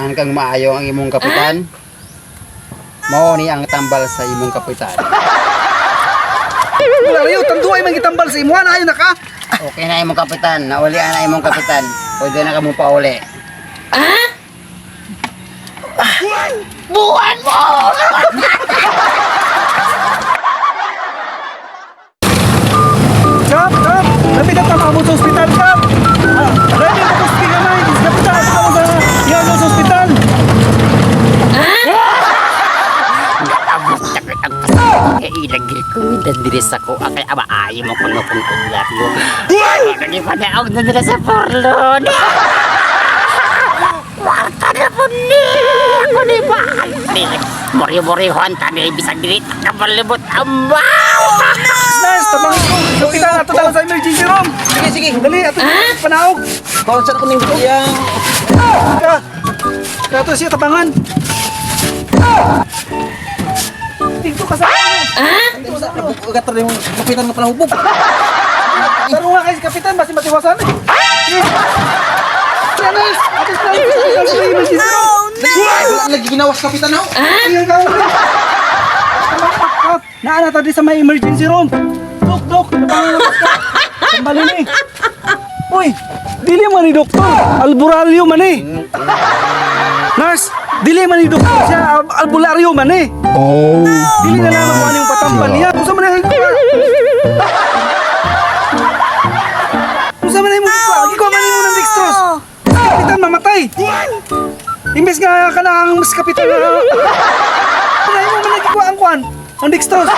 Hanggang maayo ang imong kapitan, mao ni ang tambal sa imong kapitan. Wala rayo, tanduay man gitambal sa imuhan, ayo na ka. Okay na imong kapitan, naulian na imong kapitan. Pwede na ka mo pauli. Buwan mo! Kap, lapit na tama mo sa ospital, Kap. Ready na kusti ka na, kapitan ako tama sa yan sa ospital. Ilagil ko dan diri sa ko akay amaayo mo kuno kun ulat yo. Lagi pa na og diri sa porlon. Warta na po ni ako ni ba. Mori-mori huan tani bisa diri kabalibot ambaw. Nurse, tabang ko. Kapitan ato tama sa emergency room. Sige. Dali, ato panaog. Konser ko ning yang Ato siya tabangan. Tingko ka sa gatar yung kapitan nga pala hubog. Taro nga kay kapitan, basi matiwasan. Nurse, ato sa emergency room. Lagi ginawas kapitan ho. Naana tadi sa may emergency room. Dok, kembali ni. Uy, dili man ni doktor, albularyo man eh. Nurse, dili man ni doktor siya, albularyo man eh. Oh. Dili na lang kung ano yung patambal niya. Kung saan man yung mo ikaw? Ikaw man mo ng dextrose. Si kapitan mamatay. Imbes nga ka na ang mas kapitan na. Kaya mo man nagkikuha ang kuhan. Ang dextrose.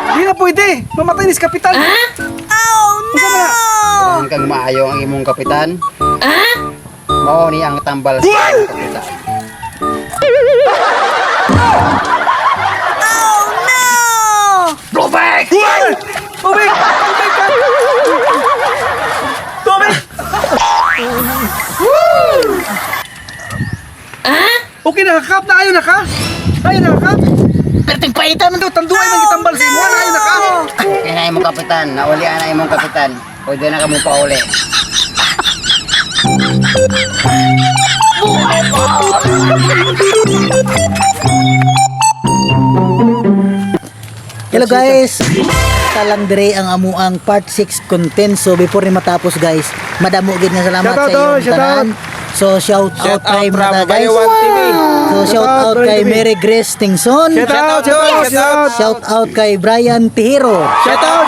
Hindi na pwede. Mamatay ni si kapitan. Kung saan man na? Hanggang maayo ang imong kapitan, mao ni ang tambal sa imong kapitan. Robek! Tubig! Tubig! Okay na, Kap. Naayon na ka? Naayon na ka? Perting paitan man Tanduay man gitambal sa imuhan. Naayon na ka? Okay na imong kapitan, naulian na imong kapitan. Pwede na ka mo pauli. Hello guys. Talang dire ang amuang part 6 content. So before ni matapos guys, madamo gid nga salamat Shout out, sa inyong shout tanan. So shout out kay mga guys. So shout out kay Mary Grace Tingson. Shout out kay Brian Tihiro. Shout out!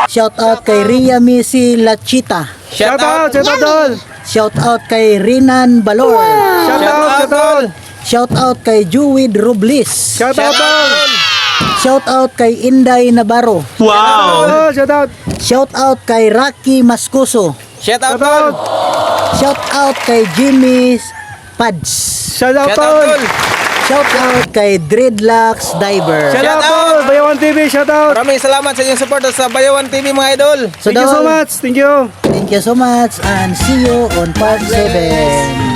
Shout out kay Ria Missy Lachita. Shout out! Shout out kay Rinan Balor. Shout out! Shout out kay Juwid Robles. Shout out! Shout out kay Inday Navarro. Wow! Shout out! Shout out kay Rocky Mascuso. Shout out! Shout out kay Jimmy Pads. Shout out! Shout out kay Dreadlocks Diver. Shout out! Bayawan TV, shout out! Maraming salamat sa inyong support sa Bayawan TV mga idol. So Thank you so Dol, much! Thank you! Thank you so much and see you on part 7.